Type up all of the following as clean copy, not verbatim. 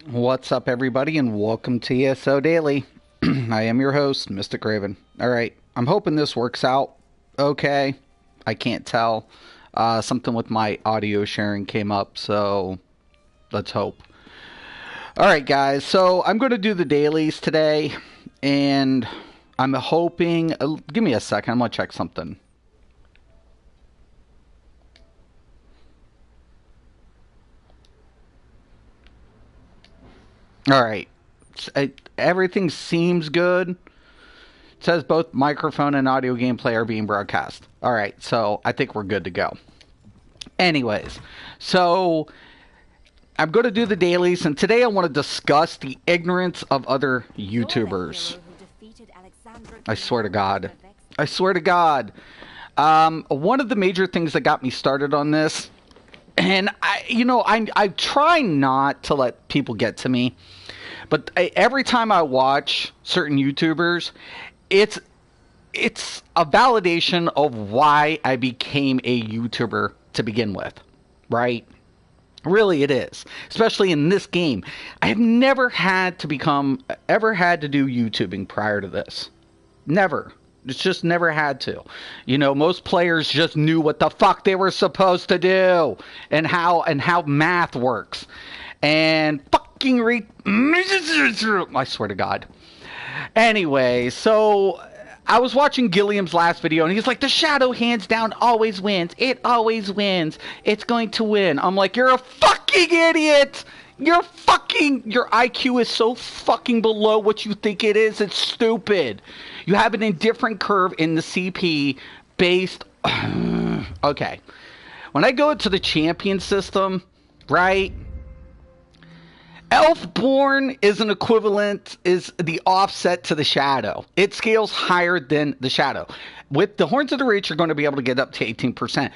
What's up, everybody, and welcome to ESO Daily. I am your host, Mystic Raven. All right, I'm hoping this works out okay. I can't tell. Something with my audio sharing came up, so let's hope. All right, guys, so I'm going to do the dailies today, and I'm hoping. Give me a second, I'm going to check something. All right, everything seems good. It says both microphone and audio gameplay are being broadcast. All right, so I think we're good to go. Anyways, so I'm going to do the dailies, and today I want to discuss the ignorance of other YouTubers. I swear to God. I swear to God. One of the major things that got me started on this, and I try not to let people get to me, but every time I watch certain YouTubers, it's a validation of why I became a YouTuber to begin with, right? Really, it is. Especially in this game. I have never had to do YouTubing prior to this. Never. It's just never had to. You know, most players just knew what the fuck they were supposed to do and how math works. And fucking I swear to God. Anyway, so I was watching Gilliam's last video, and he's like, the shadow hands down always wins. It always wins. It's going to win. I'm like, you're a fucking idiot. Your IQ is so fucking below what you think it is. It's stupid. You have an indifferent curve in the CP based... Okay. When I go to the champion system, right... Elfborn is an equivalent, is the offset to the shadow. It scales higher than the shadow. With the Horns of the Reach, you're going to be able to get up to 18%.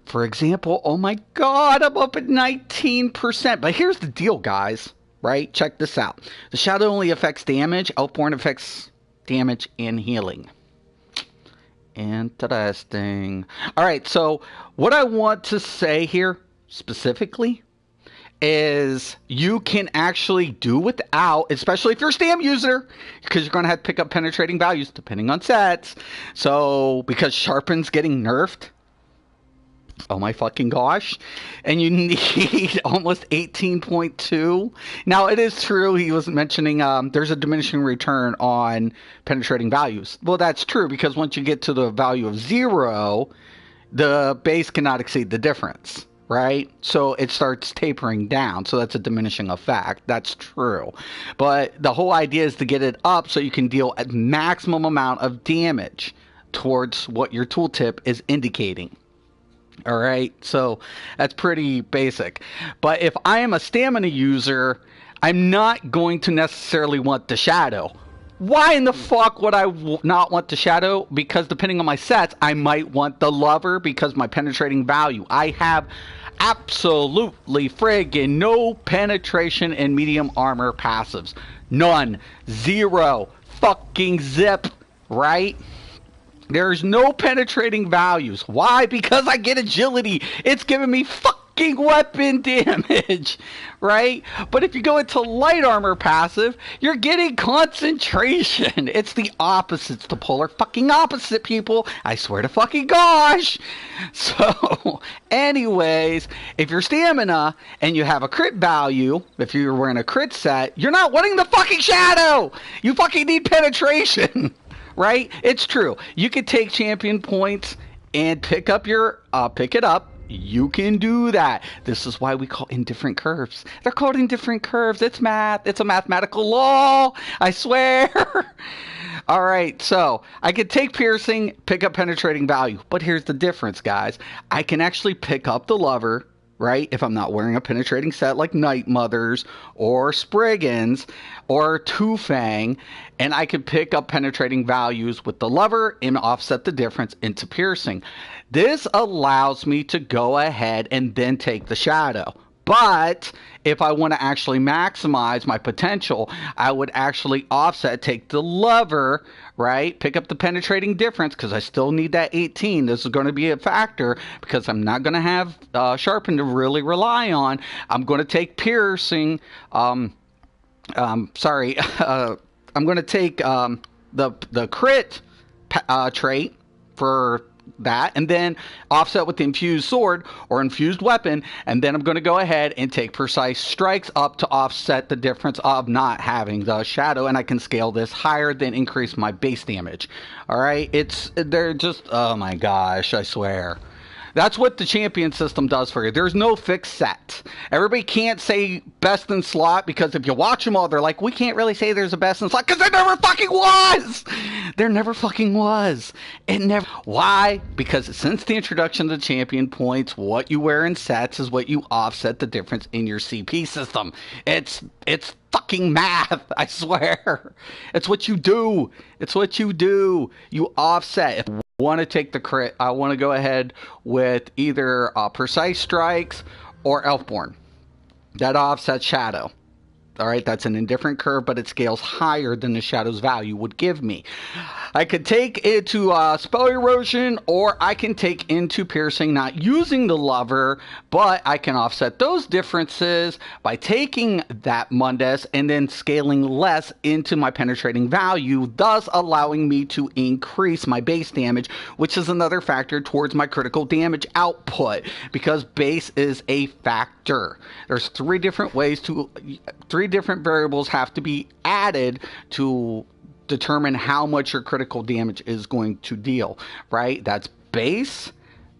For example, oh my God, I'm up at 19%. But here's the deal, guys, right? Check this out. The shadow only affects damage. Elfborn affects damage and healing. Interesting. All right, so what I want to say here specifically is you can actually do without, especially if you're a stam user, because you're going to have to pick up penetrating values depending on sets. So, because Sharpen's getting nerfed, oh my fucking gosh, and you need almost 18.2. Now, it is true, he was mentioning there's a diminishing return on penetrating values. Well, that's true, because once you get to the value of 0, the base cannot exceed the difference. Right? So it starts tapering down. So that's a diminishing effect. That's true. But the whole idea is to get it up so you can deal a maximum amount of damage towards what your tooltip is indicating. All right? So that's pretty basic. But if I am a stamina user, I'm not going to necessarily want the shadow. Why in the fuck would I not want the shadow? Because depending on my sets, I might want the lover because my penetrating value. I have absolutely friggin' no penetration and medium armor passives. None. Zero. Fucking zip. Right? There's no penetrating values. Why? Because I get agility. It's giving me fucking weapon damage, right? But if you go into light armor passive, you're getting concentration. It's the opposite. It's the polar fucking opposite, people. I swear to fucking gosh. So, anyways, if you're stamina and you have a crit value, if you're wearing a crit set, you're not wanting the fucking shadow. You fucking need penetration. Right? It's true. You could take champion points and pick it up. You can do that. This is why we call indifferent curves. They're called indifferent curves. It's math. It's a mathematical law. I swear. All right. So I could take piercing, pick up penetrating value. But here's the difference, guys. I can actually pick up the lover, right? If I'm not wearing a penetrating set like Night Mothers or Spriggans or Two Fang, and I can pick up penetrating values with the lover and offset the difference into piercing. This allows me to go ahead and then take the shadow. But if I want to actually maximize my potential, I would actually offset, take the lover, right? Pick up the penetrating difference because I still need that 18. This is going to be a factor because I'm not going to have Sharpen to really rely on. I'm going to take piercing, Sorry, I'm going to take the crit trait for that, and then offset with the infused sword or infused weapon, and then I'm going to go ahead and take precise strikes up to offset the difference of not having the shadow, and I can scale this higher than increase my base damage. All right, they're just, oh my gosh, I swear. That's what the champion system does for you. There's no fixed set. Everybody can't say best in slot, because if you watch them all, they're like, we can't really say there's a best in slot, because there never fucking was! There never fucking was. It never... Why? Because since the introduction of the champion points, what you wear in sets is what you offset the difference in your CP system. It's fucking math, I swear. It's what you do. It's what you do. You offset. If want to take the crit, I want to go ahead with either Precise Strikes or Elfborn. That offsets Shadow. All right, that's an indifferent curve, but it scales higher than the Shadow's value would give me. I could take it to Spell Erosion, or I can take into Piercing, not using the Lover, but I can offset those differences by taking that Mundus and then scaling less into my Penetrating value, thus allowing me to increase my base damage, which is another factor towards my critical damage output, because base is a factor. There's three different variables have to be added to determine how much your critical damage is going to deal, right? That's base.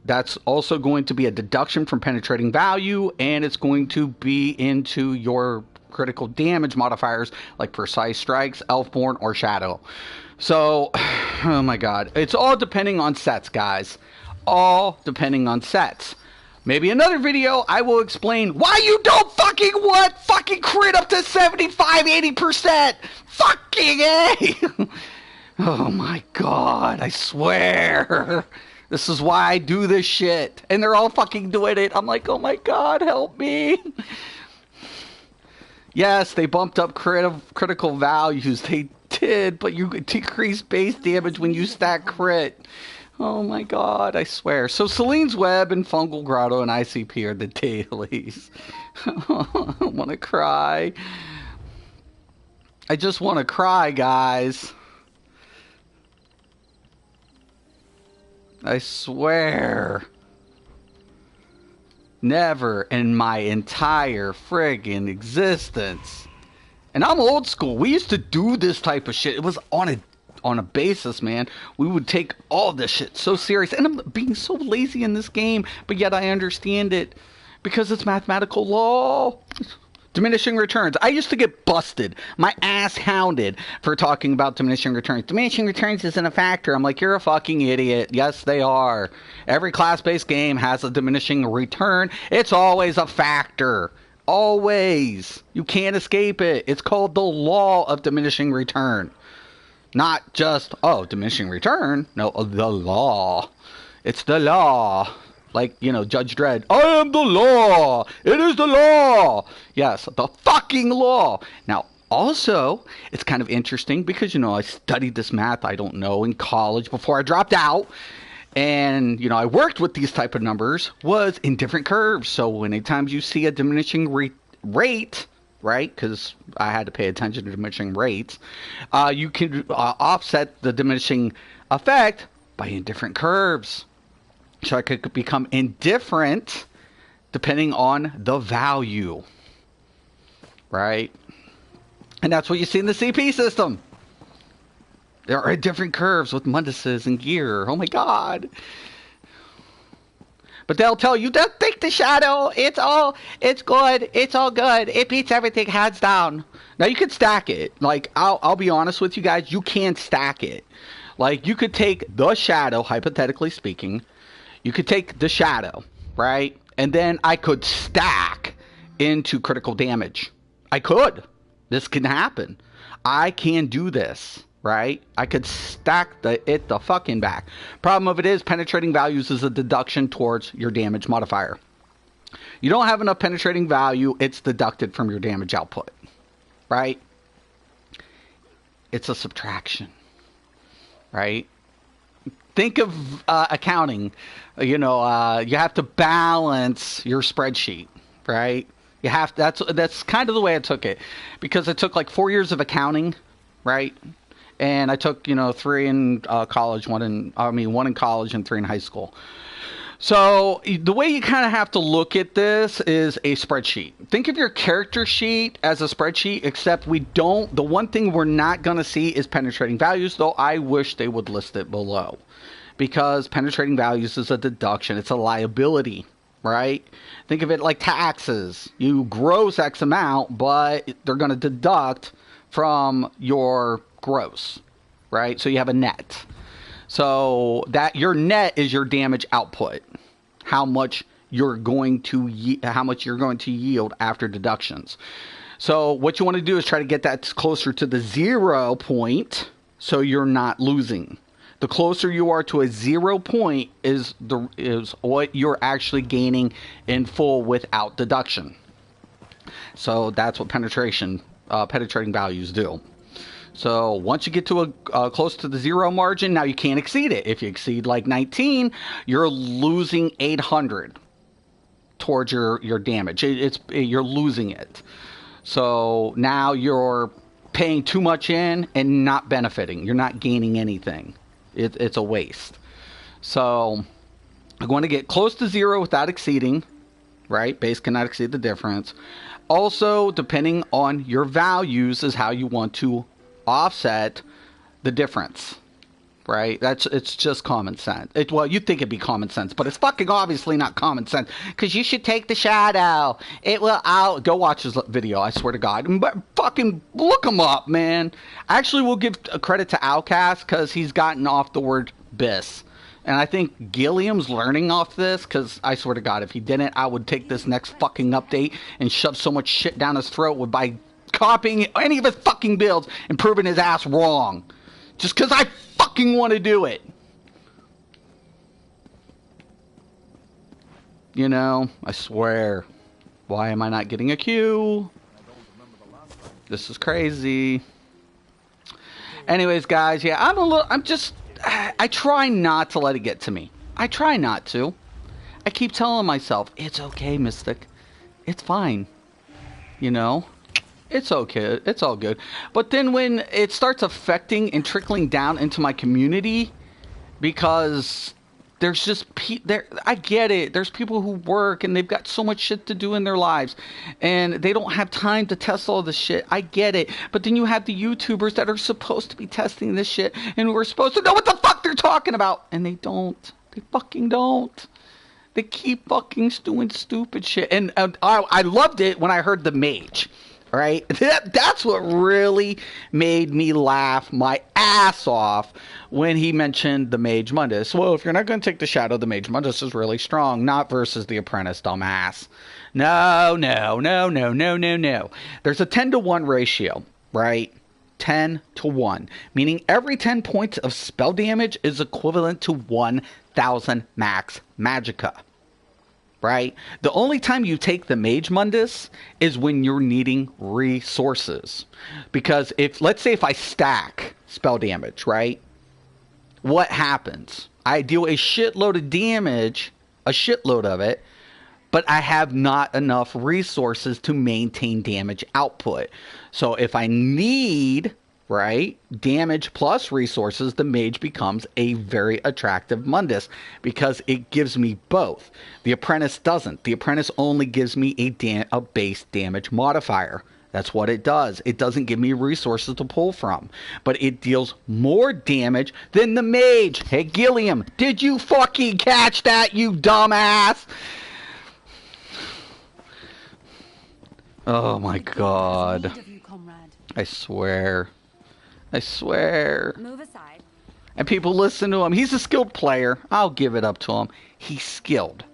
That's also going to be a deduction from penetrating value, and it's going to be into your critical damage modifiers like Precise Strikes, Elfborn, or Shadow. So, oh my god. It's all depending on sets, guys. All depending on sets. Maybe another video, I will explain why you don't fucking want fucking crit up to 75, 80%. Fucking A. Oh my god, I swear. This is why I do this shit. And they're all fucking doing it. I'm like, oh my god, help me. Yes, they bumped up critical values. They did, but you decrease base damage when you stack crit. Oh my god, I swear. So Selene's Web and Fungal Grotto and ICP are the dailies. I want to cry. I just want to cry, guys. I swear. Never in my entire friggin' existence. And I'm old school. We used to do this type of shit. It was on a basis, man. We would take all this shit so serious, and I'm being so lazy in this game, but yet I understand it because it's mathematical law. Diminishing returns. I used to get busted, my ass hounded for talking about diminishing returns. Diminishing returns isn't a factor. I'm like, you're a fucking idiot. Yes, they are. Every class-based game has a diminishing return. It's always a factor. Always. You can't escape it. It's called the law of diminishing return. Not just, oh, diminishing return. No, the law. It's the law. Like, you know, Judge Dredd. I am the law. It is the law. Yes, the fucking law. Now, also, it's kind of interesting because, you know, I studied this math, I don't know, in college before I dropped out. And, you know, I worked with these type of numbers, was in different curves. So anytime you see a diminishing rate, right, because I had to pay attention to diminishing rates, you can offset the diminishing effect by indifferent curves. So I could become indifferent depending on the value, right? And that's what you see in the CP system. There are different curves with Munduses and gear. Oh my god. But they'll tell you, don't take the shadow. It's good. It's all good. It beats everything hands down. Now you could stack it. Like, I'll be honest with you guys, you can stack it. Like, you could take the shadow, hypothetically speaking. You could take the shadow, right? And then I could stack into critical damage. I could. This can happen. I can do this, right? I could stack the fucking back. Problem of it is, penetrating values is a deduction towards your damage modifier. You don't have enough penetrating value, it's deducted from your damage output, right? It's a subtraction, right? Think of accounting. You know, you have to balance your spreadsheet, right? You have that's kind of the way I took it, because I took like 4 years of accounting, right? And I took, 3 in college, one in college and 3 in high school. So the way you kind of have to look at this is a spreadsheet. Think of your character sheet as a spreadsheet, except the one thing we're not going to see is penetrating values, though I wish they would list it below. Because penetrating values is a deduction. It's a liability, right? Think of it like taxes. You gross X amount, but they're going to deduct from your gross, right? So you have a net. So that your net is your damage output, how much you're going to yield after deductions. So what you want to do is try to get that closer to the 0 point, so you're not losing. The closer you are to a 0 point is what you're actually gaining in full without deduction. So that's what penetrating values do. So once you get to a close to the 0 margin, now you can't exceed it. If you exceed like 19, you're losing 800 towards your damage. You're losing it. So now you're paying too much in and not benefiting. You're not gaining anything. It's a waste. So I'm going to get close to 0 without exceeding, right? Base cannot exceed the difference. Also, depending on your values is how you want to offset the difference, right? It's just common sense. Well, you'd think it'd be common sense, but it's fucking obviously not common sense, because you should take the shadow. It will out. Go watch his video, I swear to God. But fucking look him up, man. I actually will give credit to Outcast, because he's gotten off the word bis. And I think Gilliam's learning off this, because I swear to God, if he didn't, I would take this next fucking update and shove so much shit down his throat by copying any of his fucking builds and proving his ass wrong. Just because I fucking want to do it. I swear. Why am I not getting a Q? This is crazy. Anyways, guys, yeah, I try not to let it get to me. I try not to. I keep telling myself, it's okay, Mystic. It's fine. It's okay. It's all good. But then when it starts affecting and trickling down into my community, because there's just I get it. There's people who work and they've got so much shit to do in their lives, and they don't have time to test all this shit. I get it. But then you have the YouTubers that are supposed to be testing this shit, and we're supposed to know what the fuck they're talking about, and they don't. They fucking don't. They keep fucking doing stupid shit. And I loved it when I heard the mage. Right? That's what really made me laugh my ass off when he mentioned the Mage Mundus. Well, if you're not going to take the shadow, the Mage Mundus is really strong, not versus the Apprentice, dumbass. No. There's a 10-to-1 ratio, right? 10 to 1, meaning every 10 points of spell damage is equivalent to 1,000 max magicka. Right? The only time you take the Mage Mundus is when you're needing resources. Because let's say if I stack spell damage, right? What happens? I deal a shitload of damage, a shitload of it, but I have not enough resources to maintain damage output. So if I need, right, damage plus resources, the mage becomes a very attractive Mundus because it gives me both. The Apprentice doesn't. The Apprentice only gives me a base damage modifier. That's what it does. It doesn't give me resources to pull from, but it deals more damage than the mage. Hey, Gilliam, did you fucking catch that, you dumbass? Oh my God. I swear. Move aside. And people listen to him. He's a skilled player. I'll give it up to him. He's skilled.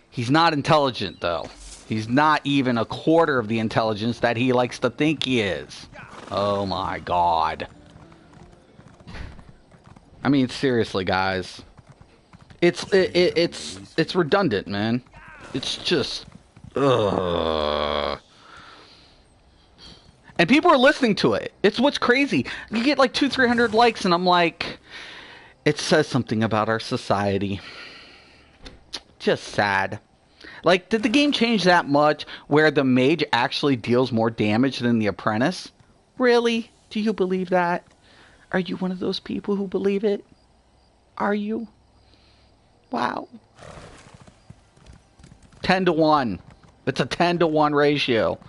He's not intelligent, though. He's not even a quarter of the intelligence that he likes to think he is. Oh my God. I mean, seriously, guys. It's redundant, man. It's just... Ugh. And people are listening to it. It's what's crazy. You get like 200-300 likes, and I'm like, it says something about our society. Just sad. Like, did the game change that much where the mage actually deals more damage than the apprentice? Really? Do you believe that? Are you one of those people who believe it? Are you? Wow. 10 to 1. It's a 10 to 1 ratio.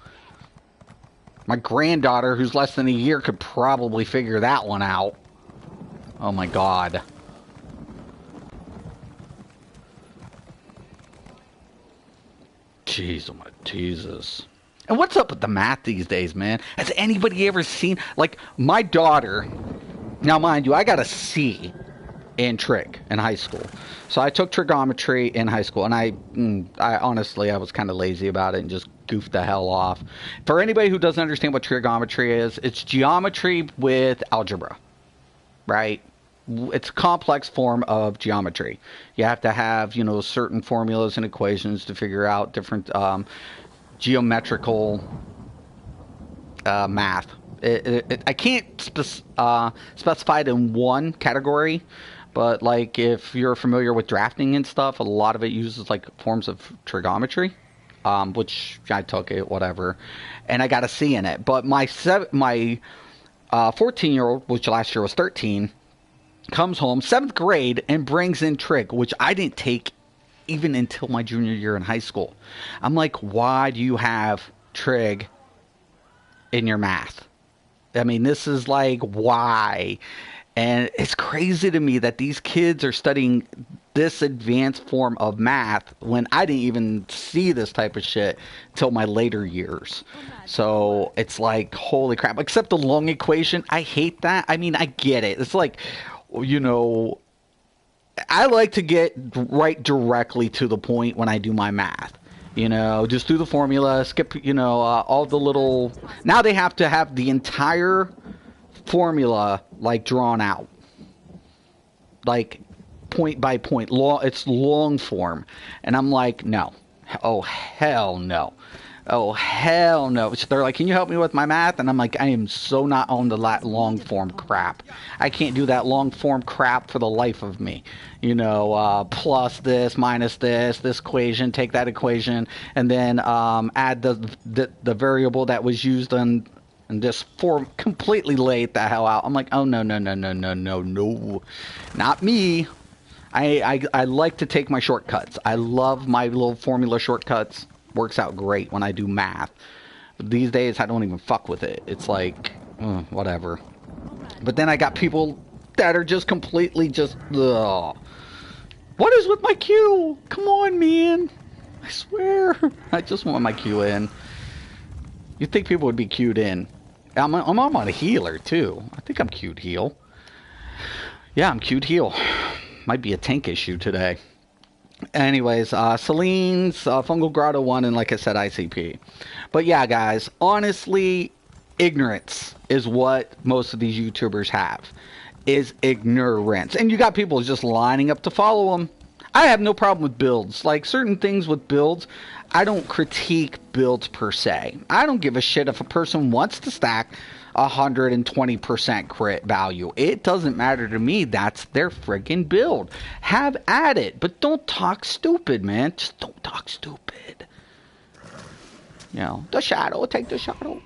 My granddaughter, who's less than a year, could probably figure that one out. Oh my god. Jeez, oh my Jesus. And what's up with the math these days, man? Has anybody ever seen, like, my daughter, now mind you, I got a C in trig in high school. So I took trigonometry in high school, and I honestly, I was kind of lazy about it and just goofed the hell off. For anybody who doesn't understand what trigonometry is, it's geometry with algebra, right? It's a complex form of geometry. You have to have, you know, certain formulas and equations to figure out different geometrical math. I can't specify it in one category, but like if you're familiar with drafting and stuff, a lot of it uses like forms of trigonometry, which I took it, whatever, and I got a C in it. But my 14-year-old, which last year was 13, comes home 7th grade and brings in trig, which I didn't take even until my junior year in high school. I'm like, why do you have trig in your math? I mean, this is like, why? And it's crazy to me that these kids are studying this advanced form of math when I didn't even see this type of shit till my later years. So it's like, holy crap. Except the long equation, I hate that. I mean, I get it. It's like, you know, I like to get right directly to the point when I do my math. You know, just do the formula, skip, you know, all the little... Now they have to have the entire formula, like, drawn out. Like, point by point. It's long form. And I'm like, no. Oh, hell no. Oh, hell no. So they're like, can you help me with my math? And I'm like, I am so not on the long form crap. I can't do that long form crap for the life of me. You know, plus this, minus this equation, take that equation, and then add the variable that was used on this form, completely lay it the hell out. I'm like, oh, no. Not me. I like to take my shortcuts. I love my little formula shortcuts. Works out great when I do math. But these days, I don't even fuck with it. It's like, whatever. But then I got people that are just completely just, ugh. What is with my Q? Come on, man. I swear. I just want my Q in. You'd think people would be queued in. I'm on a healer, too. I think I'm queued heal. Yeah, I'm queued heal. Might be a tank issue today. Anyways, Celine's Fungal Grotto 1, and like I said, ICP. But yeah, guys, honestly, ignorance is what most of these YouTubers have. Is ignorance. And you got people just lining up to follow them. I have no problem with builds. Like, certain things with builds, I don't critique builds per se. I don't give a shit if a person wants to stack 120% crit value. It doesn't matter to me. That's their friggin' build. Have at it, but don't talk stupid, man. Just don't talk stupid. You know, the shadow, take the shadow.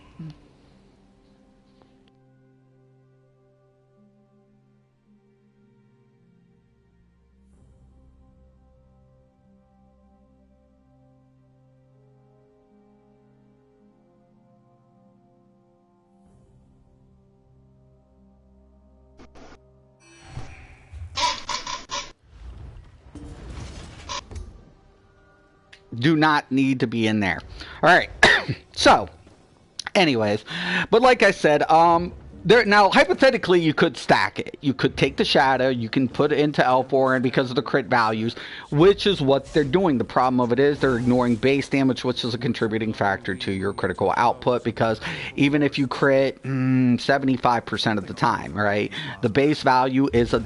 Do not need to be in there. All right. So, anyways, but like I said, now hypothetically you could stack it. You could take the shadow, you can put it into L4, and because of the crit values, which is what they're doing. The problem of it is they're ignoring base damage, which is a contributing factor to your critical output, because even if you crit 75% of the time, right, the base value is a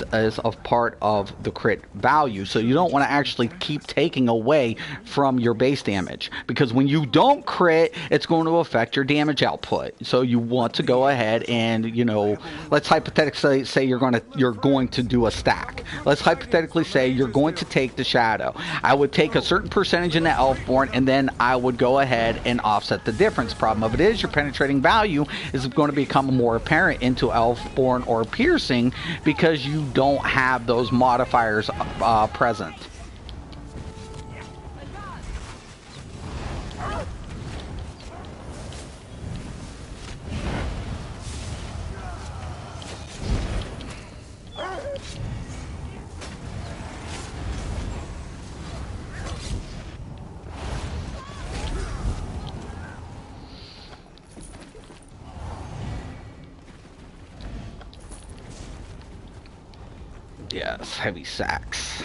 part of the crit value. So you don't want to actually keep taking away from your base damage, because when you don't crit, it's going to affect your damage output. So you want to go ahead and you know, let's hypothetically say you're going to do a stack. Let's hypothetically say you're going to take the shadow. I would take a certain percentage in the Elfborn, and then I would go ahead and offset the difference. Problem of it is your penetrating value is going to become more apparent into Elfborn or piercing because you don't have those modifiers present. Yes, heavy sacks.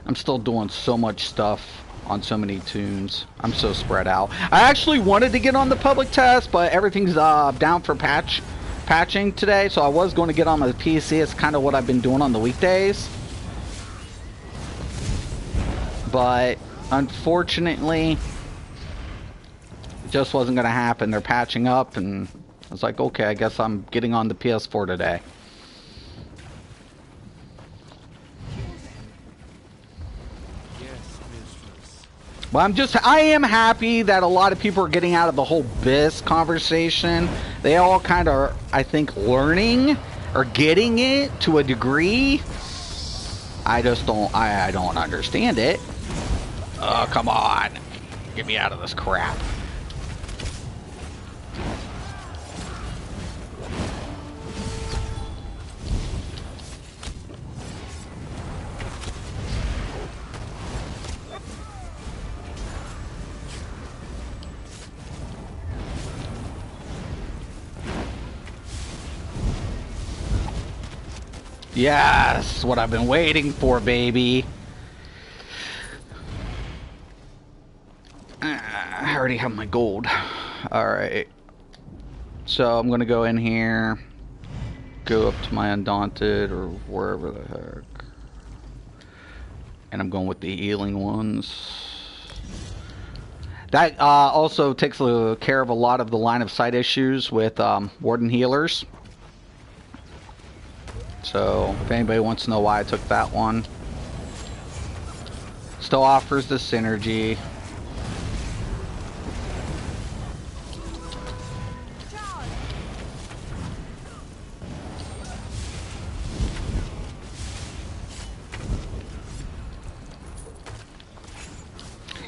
I'm still doing so much stuff on so many tunes. I'm so spread out. I actually wanted to get on the public test, but everything's down for patching today, so I was going to get on my PC. It's kind of what I've been doing on the weekdays. But unfortunately, it just wasn't going to happen. They're patching up, and I was like, okay, I guess I'm getting on the PS4 today. But I am happy that a lot of people are getting out of the whole BIS conversation. They all kind of, I think, learning or getting it to a degree. I just don't, I don't understand it. Oh, come on. Get me out of this crap. Yes, what I've been waiting for, baby. I already have my gold. Alright. So I'm going to go in here. Go up to my Undaunted or wherever the heck. And I'm going with the healing ones. That also takes care of a lot of the line of sight issues with Warden healers. So, if anybody wants to know why I took that one. Still offers the synergy.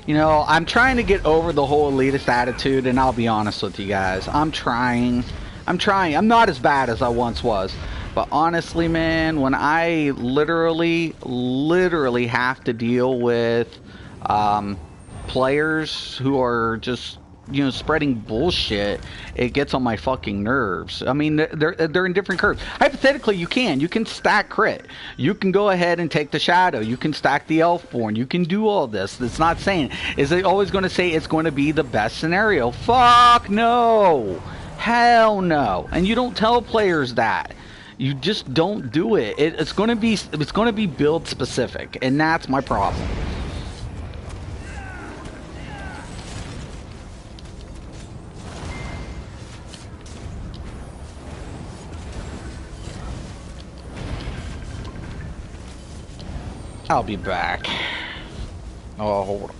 You know, I'm trying to get over the whole elitist attitude, and I'll be honest with you guys. I'm trying. I'm not as bad as I once was. But honestly, man, when I literally have to deal with players who are just, you know, spreading bullshit, it gets on my fucking nerves. I mean, they're in different curves. Hypothetically, you can stack crit. You can go ahead and take the shadow. You can stack the Elfborn. You can do all this. It's not saying, is it always going to say it's going to be the best scenario? Fuck no. Hell no. And you don't tell players that. You just don't do it. It's going to be build specific, and that's my problem. I'll be back. Oh, hold on.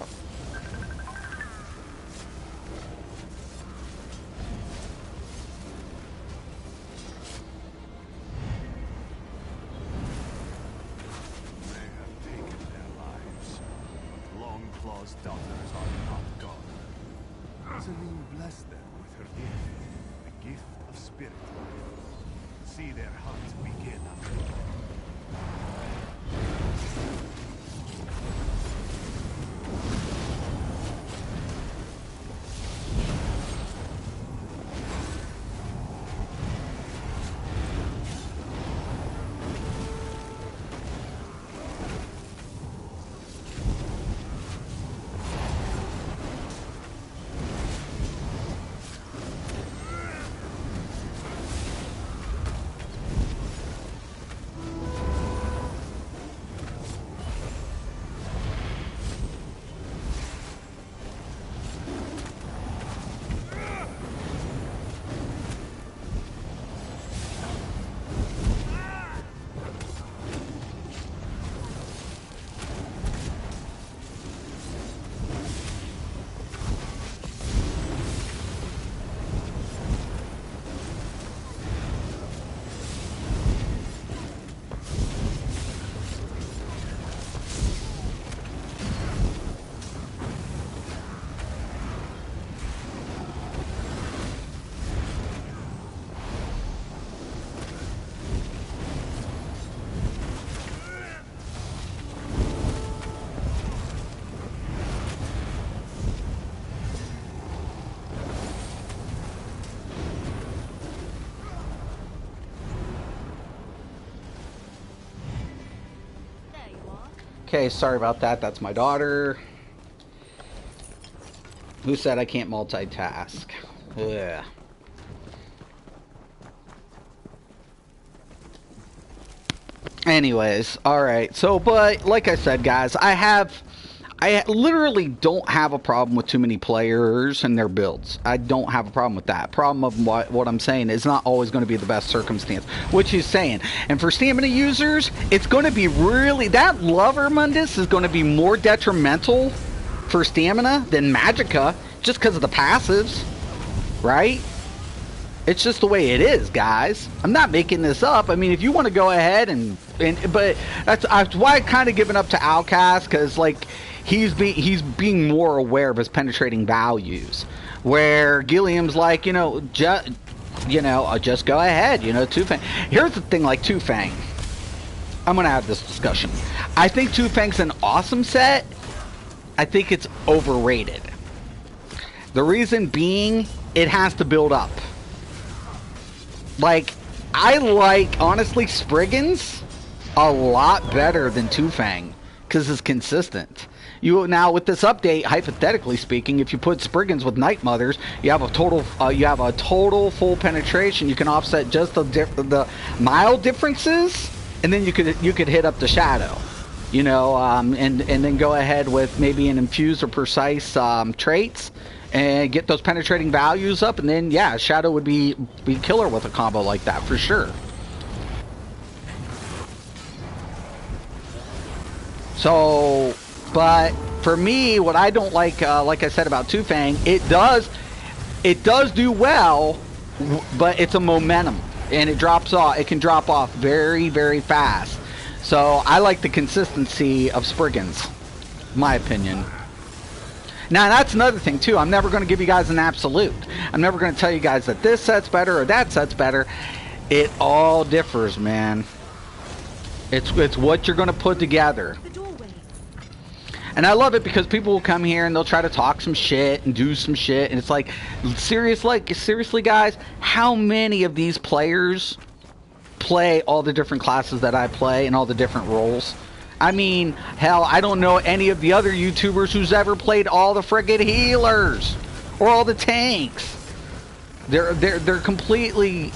Okay, sorry about that. That's my daughter. Who said I can't multitask? Ugh. Anyways, alright. So, but, like I said, guys, I literally don't have a problem with too many players and their builds. I don't have a problem with that. Problem of what I'm saying is not always going to be the best circumstance, which he's saying. And for stamina users, it's going to be really... That Lover Mundus is going to be more detrimental for stamina than Magicka, just because of the passives, right? It's just the way it is, guys. I'm not making this up. I mean, if you want to go ahead but that's why I kind of given up to Outcast, because like he's being more aware of his penetrating values, where Gilliam's like, just go ahead, Two Fang. Here's the thing, like Two Fang. I'm gonna have this discussion. I think Two Fang's an awesome set. I think it's overrated. The reason being, it has to build up. Like, I like, honestly, Spriggans a lot better than Two Fang, because it's consistent. Now, with this update, hypothetically speaking, if you put Spriggans with Night Mothers, you have a total full penetration. You can offset just the mild differences, and then you could hit up the Shadow. And then go ahead with maybe an Infuse or Precise traits, and get those penetrating values up, and then yeah, Shadow would be killer with a combo like that for sure. So, but for me, what I don't like I said about Two Fang, it does do well, but it's a momentum, and it drops off. It can drop off very, very fast. So I like the consistency of Spriggans, my opinion. Now, that's another thing, too. I'm never going to give you guys an absolute. I'm never going to tell you guys that this set's better or that set's better. It all differs, man. It's what you're going to put together. And I love it because people will come here and they'll try to talk some shit and do some shit. And it's like, seriously, guys, how many of these players play all the different classes that I play and all the different roles? I mean, hell, I don't know any of the other YouTubers who's ever played all the friggin' healers or all the tanks. They're completely,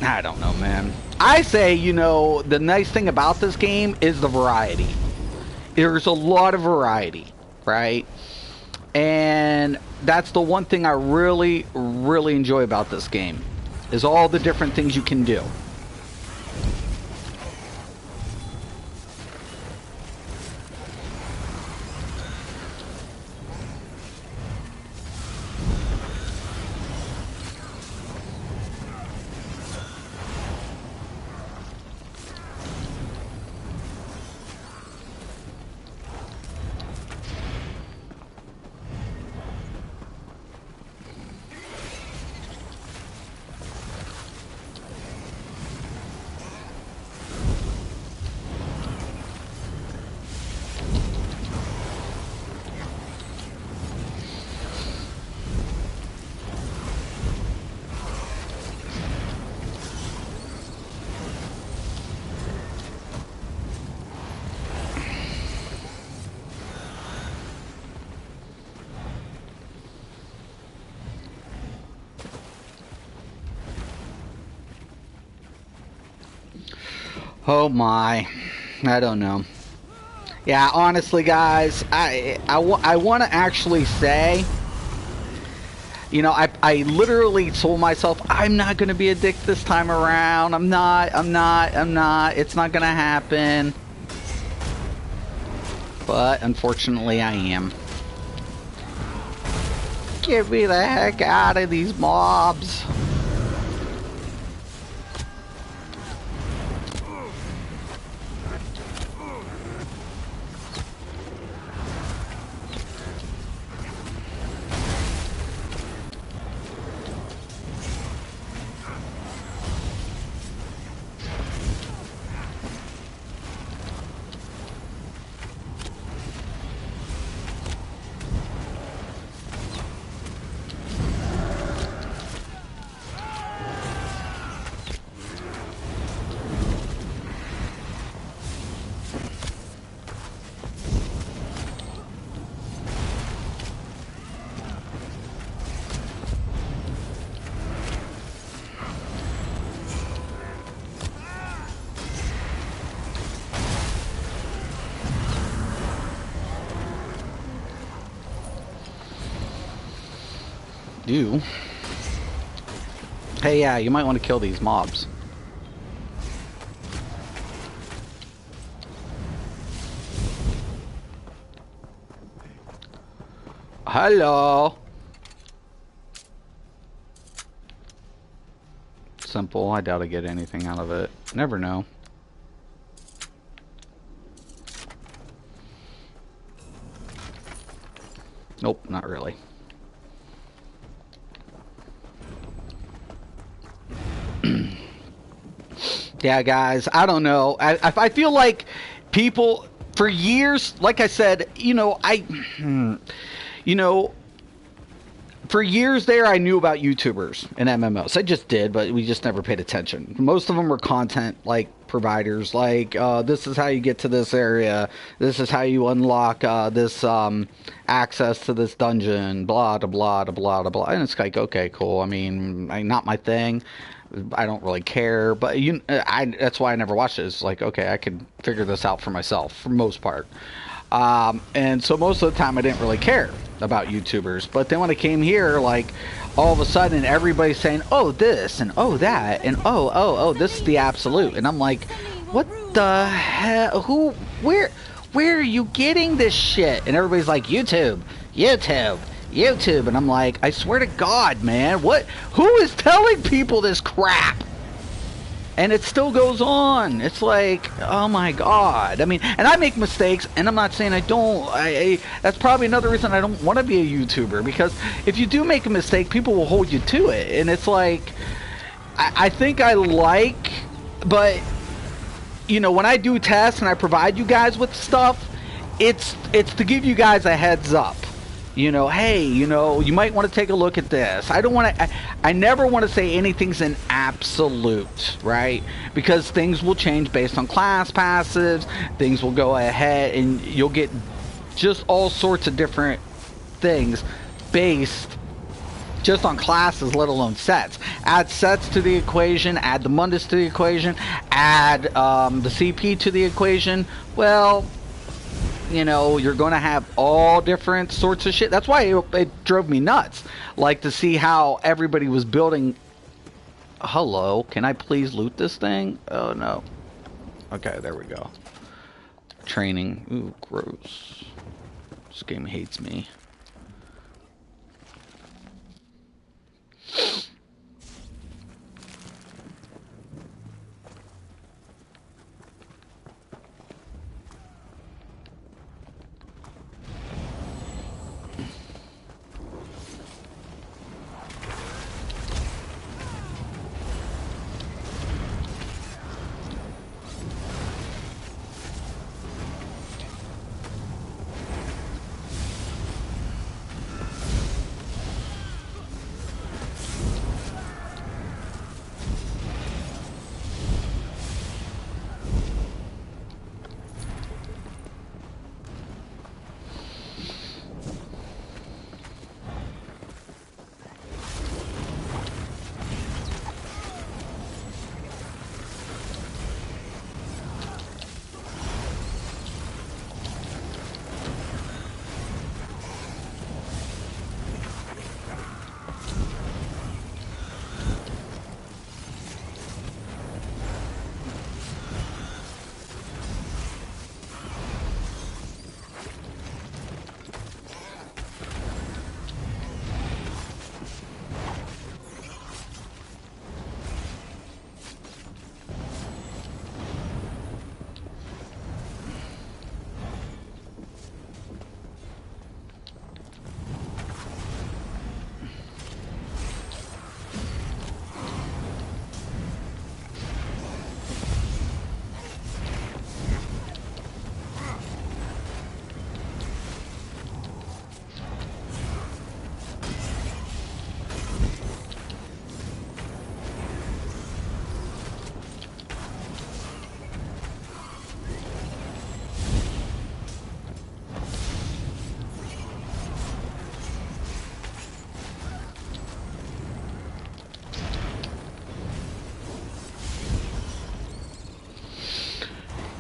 I don't know, man. I say, the nice thing about this game is the variety. There's a lot of variety, right? And that's the one thing I really, really enjoy about this game, is all the different things you can do. Oh my, I don't know. Yeah, honestly, guys, I want to actually say, I literally told myself I'm not going to be a dick this time around. I'm not. It's not going to happen. But unfortunately, I am. Get me the heck out of these mobs. do. Hey, yeah, you might want to kill these mobs. Hello. Simple. I doubt I get anything out of it. Never know. Nope, not really. Yeah, guys, I don't know. I feel like people, for years, like I said, you know, you know, for years there, I knew about YouTubers and MMOs. I just did, but we just never paid attention. Most of them were content, like, providers, like, this is how you get to this area, this is how you unlock this access to this dungeon, blah, blah, blah, blah, blah. And it's like, okay, cool. I mean, not my thing. I don't really care, but that's why I never watched it. It's like, okay, I could figure this out for myself, for most part. And so most of the time I didn't really care about YouTubers. But then when I came here, like, all of a sudden everybody's saying, oh, this, and oh, that, and oh, this is the absolute. And I'm like, what the hell? Where are you getting this shit? And everybody's like, YouTube. And I'm like, I swear to God, man, who is telling people this crap? And it still goes on. It's like, oh my God. I mean, and I make mistakes, and I'm not saying I don't. That's probably another reason I don't want to be a YouTuber, because if you do make a mistake, people will hold you to it. And it's like, I think I like, but, you know, when I do tests and I provide you guys with stuff, it's to give you guys a heads up. You know, hey, you know, you might want to take a look at this. I never want to say anything's an absolute, right? Because things will change based on class passives. Things will go ahead and you'll get just all sorts of different things based just on classes, let alone sets. Add sets to the equation, add the Mundus to the equation, add the CP to the equation. Well, you know, you're going to have all different sorts of shit. That's why it drove me nuts. Like, to see how everybody was building. Hello, can I please loot this thing? Oh, no. Okay, there we go. Training. Ooh, gross. This game hates me.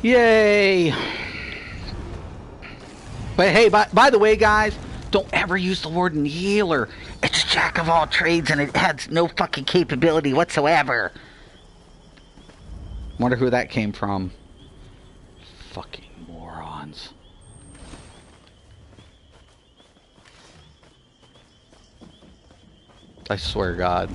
Yay! But hey, by the way, guys, don't ever use the word healer. It's jack of all trades and it has no fucking capability whatsoever. Wonder who that came from. Fucking morons. I swear to God.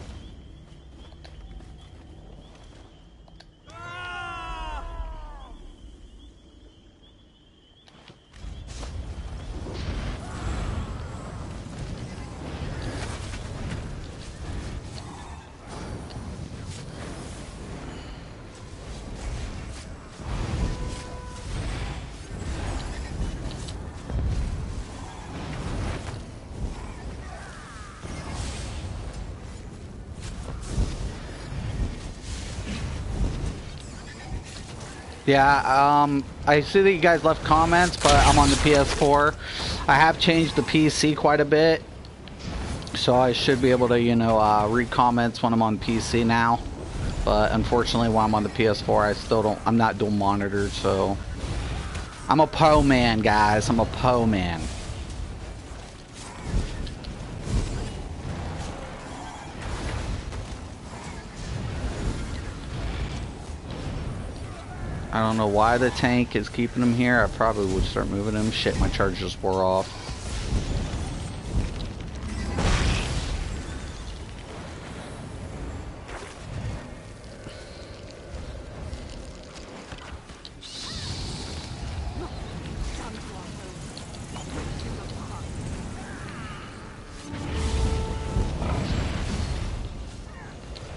Yeah, I see that you guys left comments, but I'm on the PS4. I have changed the PC quite a bit, so I should be able to, you know, read comments when I'm on PC now. But unfortunately, when I'm on the PS4, I'm not dual monitored, so I'm a pro man, guys. I'm a pro man. I don't know why the tank is keeping him here. I probably would start moving him. Shit, my charge just wore off.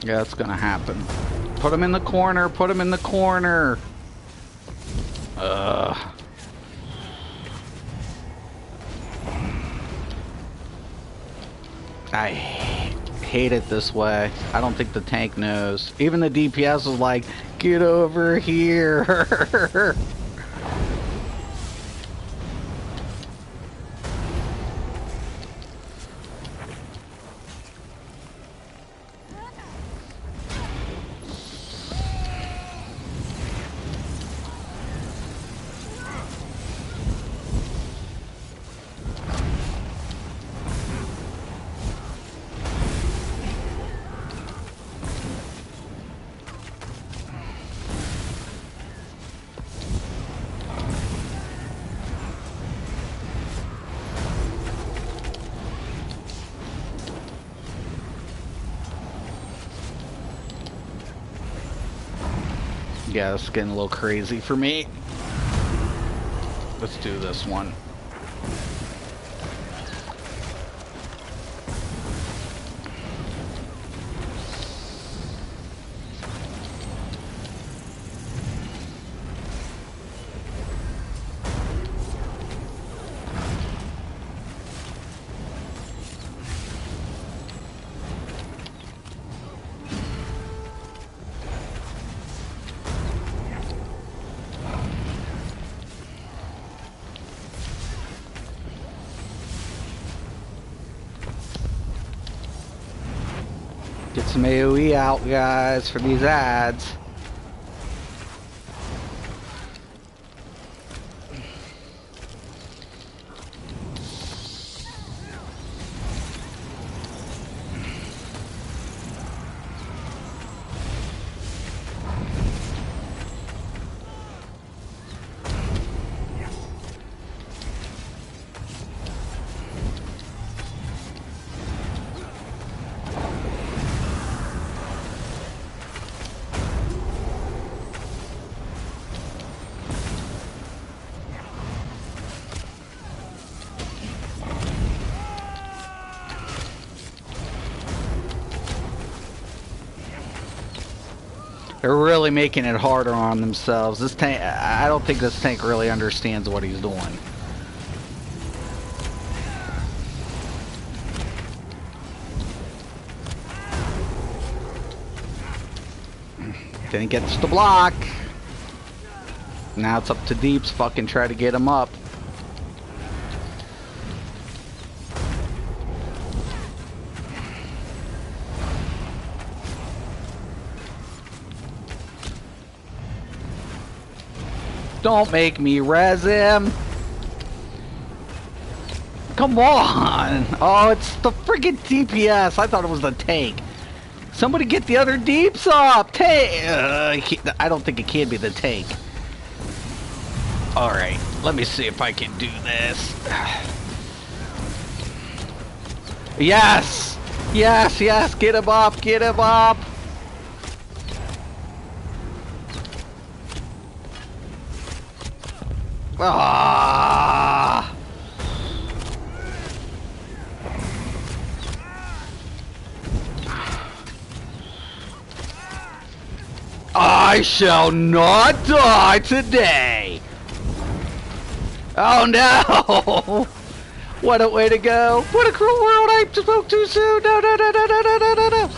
Yeah, it's gonna happen. Put him in the corner. Put him in the corner. I hate it this way. I don't think the tank knows. Even the DPS was like, get over here. Yeah, it's getting a little crazy for me. Let's do this one. Get some AoE out, guys, for these ads. They're really making it harder on themselves. This tank, I don't think this tank really understands what he's doing. Didn't get the block. Now it's up to Deeps. Fucking try to get him up. Don't make me res him. Come on! Oh, it's the friggin' DPS. I thought it was the tank. Somebody get the other deeps up! I don't think it can be the tank. Alright, let me see if I can do this. Yes! Yes, yes! Get him up! Get him up! Ah! I shall not die today! Oh no! What a way to go! What a cruel world! I spoke too soon! No, no, no, no, no, no, no, no, no!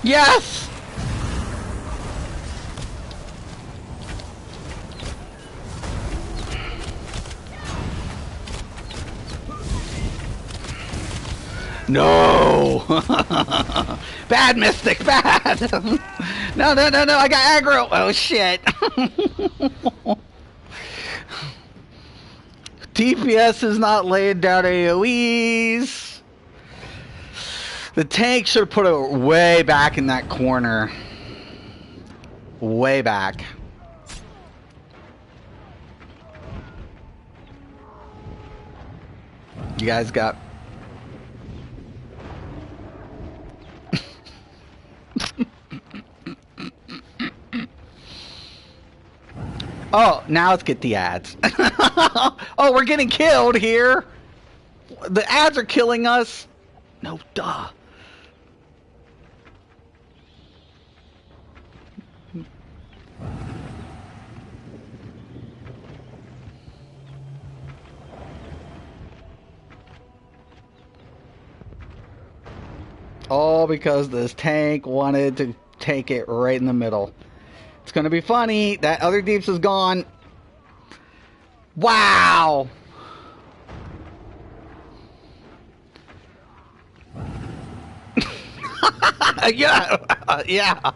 Yes! No! Bad Mystic, bad! No, no, no, no, I got aggro! Oh shit! DPS is not laying down AoEs. The tank should have put it way back in that corner. Way back. You guys got... Oh, now let's get the ads. Oh, we're getting killed here. The ads are killing us. No, duh. All because this tank wanted to take it right in the middle. It's gonna be funny. That other deeps is gone. Wow. Yeah. Yeah.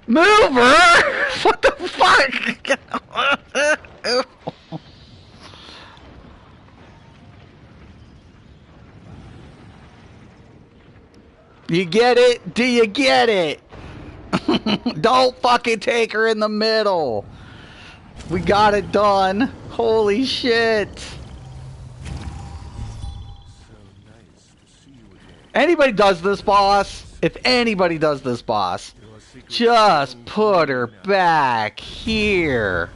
Mover! What the fuck? You get it? Do you get it? Don't fucking take her in the middle. We got it done. Holy shit. Anybody does this, boss? If anybody does this, boss, just put her back here.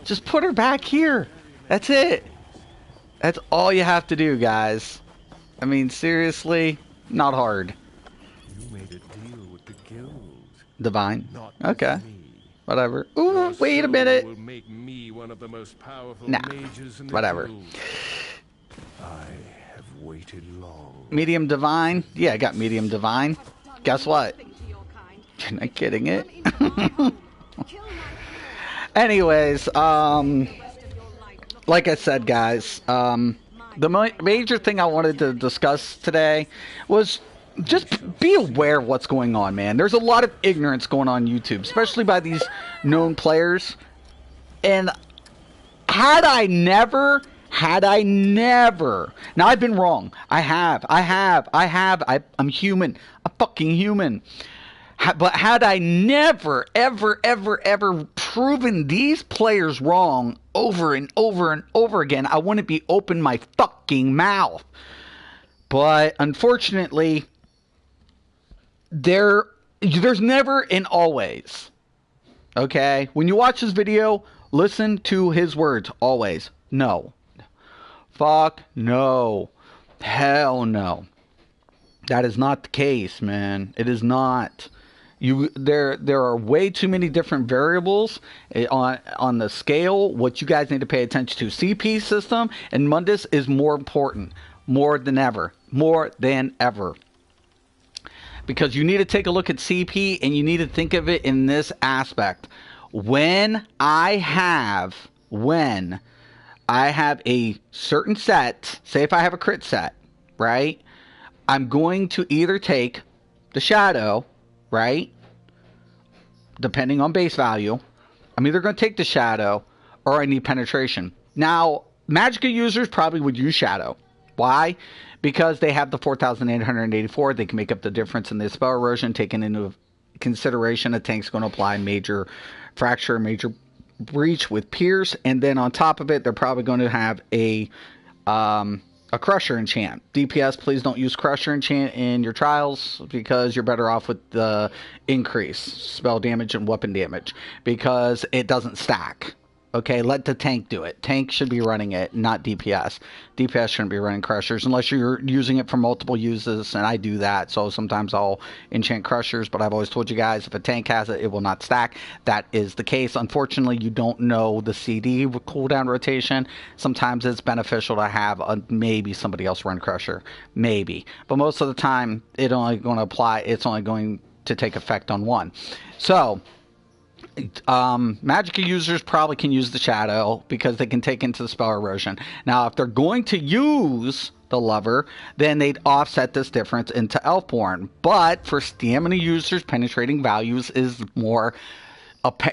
Just put her back here. That's it. That's all you have to do, guys. I mean, seriously, not hard. You made a deal with the guild. Divine. Not Okay. me. Whatever. Ooh, wait a minute. Will make me one of the most powerful Nah. mages in the Whatever. guild. I have waited long. Medium divine? Yeah, I got medium divine. Guess what? You're not getting it. Anyways, like I said, guys, the major thing I wanted to discuss today was just be aware of what's going on, man. There's a lot of ignorance going on YouTube, especially by these known players. And had I never, now I've been wrong. I'm human. I'm fucking human. But had I never, ever proven these players wrong over and over and over again, I wouldn't be open my fucking mouth. But unfortunately, there's never and always. Okay? When you watch this video, listen to his words. Always. No. Fuck no. Hell no. That is not the case, man. It is not. There are way too many different variables on the scale. What you guys need to pay attention to. CP system and Mundus is more important. More than ever. more than ever. Because you need to take a look at CP and you need to think of it in this aspect. When I have a certain set, say if I have a crit set, right? I'm going to either take the shadow, right? Depending on base value. I'm either going to take the shadow or I need penetration. Now, Magicka users probably would use shadow. Why? Because they have the 4,884. They can make up the difference in the spell erosion, taking into consideration a tank's going to apply major fracture, major breach with pierce, and then on top of it, they're probably going to have a crusher enchant. DPS, please don't use crusher enchant in your trials because you're better off with the increase spell damage and weapon damage because it doesn't stack. Okay, let the tank do it. Tank should be running it, not DPS. DPS shouldn't be running crushers unless you're using it for multiple uses, and I do that. So sometimes I'll enchant crushers, but I've always told you guys if a tank has it, it will not stack. That is the case. Unfortunately, you don't know the CD cooldown rotation. Sometimes it's beneficial to have maybe somebody else run crusher, maybe. But most of the time, it's only going to take effect on one. So Magicka users probably can use the shadow because they can take into the spell erosion. Now, if they're going to use the lover, then they'd offset this difference into Elfborn. But for stamina users, penetrating values is more.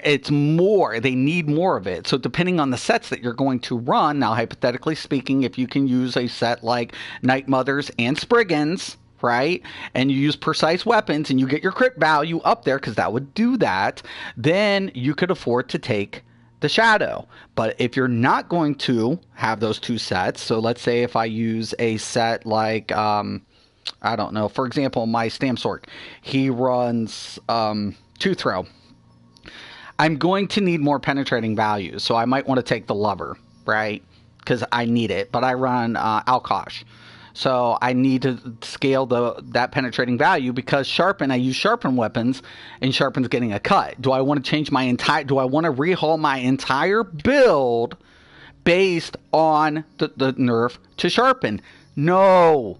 It's more. They need more of it. So depending on the sets that you're going to run, now hypothetically speaking, if you can use a set like Night Mothers and Spriggans, right, and you use precise weapons and you get your crit value up there because that would do that, then you could afford to take the shadow. But if you're not going to have those two sets, so let's say if I use a set like I don't know, for example, my Stamsork, he runs Tooth Throw. I'm going to need more penetrating values, so I might want to take the lover, right, because I need it, but I run Alkosh. So I need to scale that penetrating value because Sharpen, I use Sharpen weapons, and Sharpen's getting a cut. Do I want to change my do I want to rehaul my entire build based on the nerf to Sharpen? No,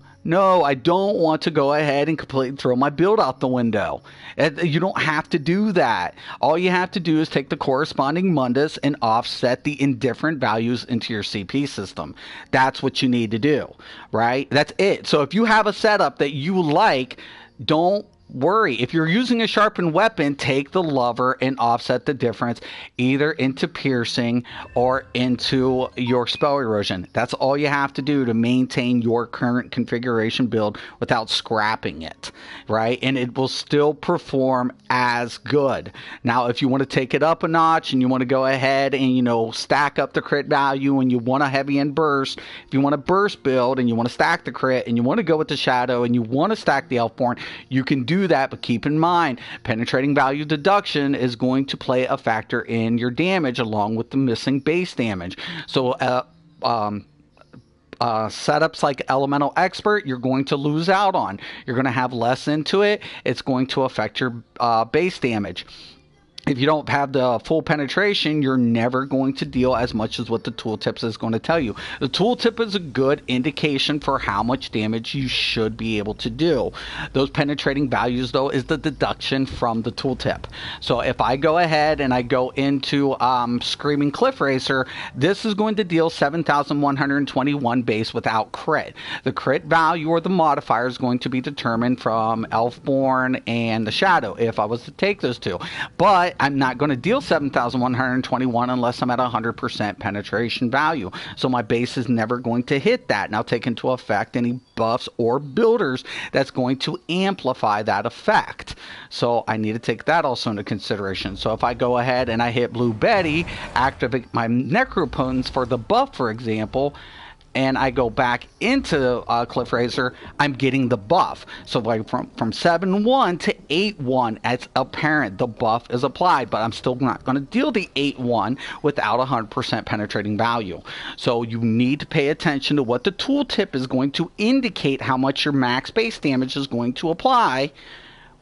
I don't want to go ahead and completely throw my build out the window. You don't have to do that. All you have to do is take the corresponding Mundus and offset the indifferent values into your CP system. That's what you need to do, right? That's it. So if you have a setup that you like, don't worry. If you're using a sharpened weapon, take the lover and offset the difference either into piercing or into your spell erosion. That's all you have to do to maintain your current configuration build without scrapping it, right? And it will still perform as good. Now, if you want to take it up a notch and you want to go ahead and, stack up the crit value and you want a heavy end burst, if you want a burst build and you want to stack the crit and you want to go with the shadow and you want to stack the Elfborn, you can do that, but keep in mind, penetrating value deduction is going to play a factor in your damage along with the missing base damage. So setups like Elemental Expert, you're going to lose out on. You're going to have less into it. It's going to affect your base damage. If you don't have the full penetration, you're never going to deal as much as what the tooltips is going to tell you. The tooltip is a good indication for how much damage you should be able to do. Those penetrating values, though, is the deduction from the tooltip. So if I go ahead and I go into Screaming Cliff Racer, this is going to deal 7,121 base without crit. The crit value or the modifier is going to be determined from Elfborn and the Shadow if I was to take those two. But I'm not going to deal 7,121 unless I'm at 100% penetration value. So my base is never going to hit that. Now take into effect any buffs or builders that's going to amplify that effect. So I need to take that also into consideration. So if I go ahead and I hit Blue Betty, activate my Necropotence for the buff, for example, and I go back into Cliff Racer, I'm getting the buff. So like from 7-1 to 8-1, it's apparent the buff is applied, but I'm still not going to deal the 8-1 without 100% penetrating value. So you need to pay attention to what the tooltip is going to indicate how much your max base damage is going to apply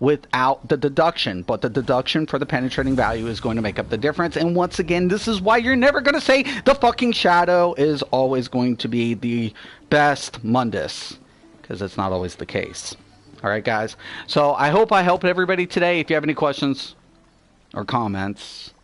without the deduction, but the deduction for the penetrating value is going to make up the difference. And once again, this is why you're never going to say the fucking Shadow is always going to be the best Mundus, because it's not always the case. All right, guys. So I hope I helped everybody today. If you have any questions or comments,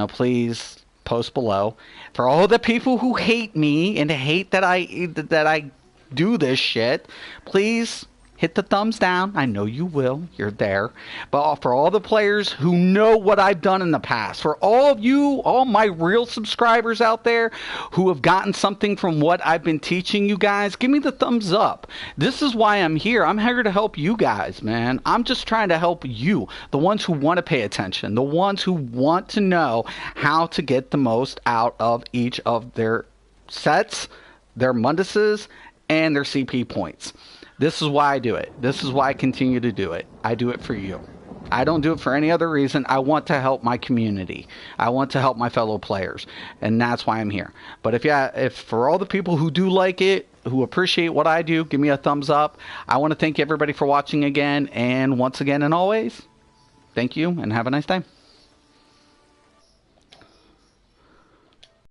please post below. For all the people who hate me and hate that I do this shit, please hit the thumbs down. I know you will. You're there. But for all the players who know what I've done in the past, for all of you, all my real subscribers out there who have gotten something from what I've been teaching you guys, give me the thumbs up. This is why I'm here. I'm here to help you guys, man. I'm just trying to help you, the ones who want to pay attention, the ones who want to know how to get the most out of each of their sets, their Munduses, and their CP points. This is why I do it. This is why I continue to do it. I do it for you. I don't do it for any other reason. I want to help my community. I want to help my fellow players. And that's why I'm here. But if for all the people who do like it, who appreciate what I do, give me a thumbs up. I want to thank everybody for watching again. And once again and always, thank you and have a nice day.